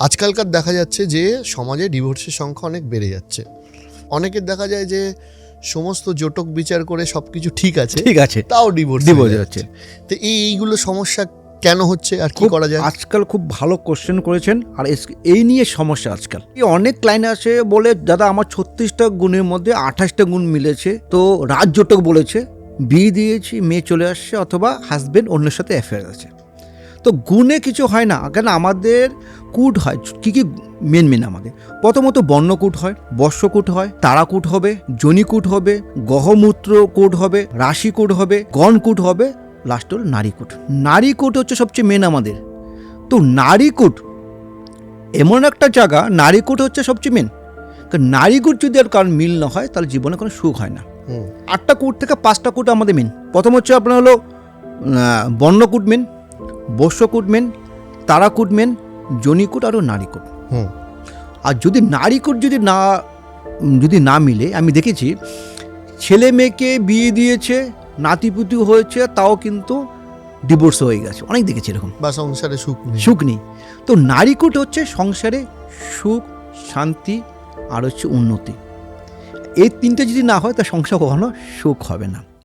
আজকালকার দেখা যাচ্ছে যে সমাজে ডিভোর্সের সংখ্যা অনেক বেড়ে যাচ্ছে। অনেকের দেখা যায় যে সমস্ত জটক বিচার করে সবকিছু ঠিক আছে তাও ডিভোর্স হচ্ছে। তো এইগুলো সমস্যা কেন হচ্ছে আর কি করা যায়? আজকাল খুব ভালো কোশ্চেন করেছেন। আর এই নিয়ে সমস্যা আজকাল অনেক ক্লায়েন্ট আসে বলে, দাদা আমার 36টা গুণের মধ্যে 28টা গুণ মিলেছে, তো রাজজটক বলেছে, বিয়ে দিয়েছি, মেয়ে চলে আসছে, অথবা হাজবেন্ড অন্যের সাথে অ্যাফেয়ার আছে। তো গুণে কিছু হয় না, কেন আমাদের কূট হয় কী কী মেন আমাদের প্রথমত বর্ণকূট হয়, বর্ষকূট হয়, তারাকূট হবে, জনিকূট হবে, গহমূত্র কূট হবে, রাশিকূট হবে, গণকূট হবে, লাস্ট হল নারীকূট। নারীকূট হচ্ছে সবচেয়ে মেন আমাদের। তো নারীকূট এমন একটা জায়গা, নারীকূট হচ্ছে সবচেয়ে মেন। কারণ নারীকূট যদি আর কারণ মিল না হয় তাহলে জীবনে কোনো সুখ হয় না। 8টা কূট থেকে 5টা কূট আমাদের মেন। প্রথম হচ্ছে আপনার হলো বর্ণকূট মেন, বর্ষকূট মেন, তারাকূট মেন, জনিকূট আর নারীকূট। আর যদি নারীকূট যদি না মিলে, আমি দেখেছি ছেলে মেয়েকে বিয়ে দিয়েছে, নাতিপুতি হয়েছে, তাও কিন্তু ডিভোর্স হয়ে গেছে, অনেক দেখেছি এরকম, বা সংসারে সুখ নেই। তো নারীকূট হচ্ছে সংসারে সুখ, শান্তি আর হচ্ছে উন্নতি। এই তিনটে যদি না হয় তা সংসার কখনো সুখ হবে না।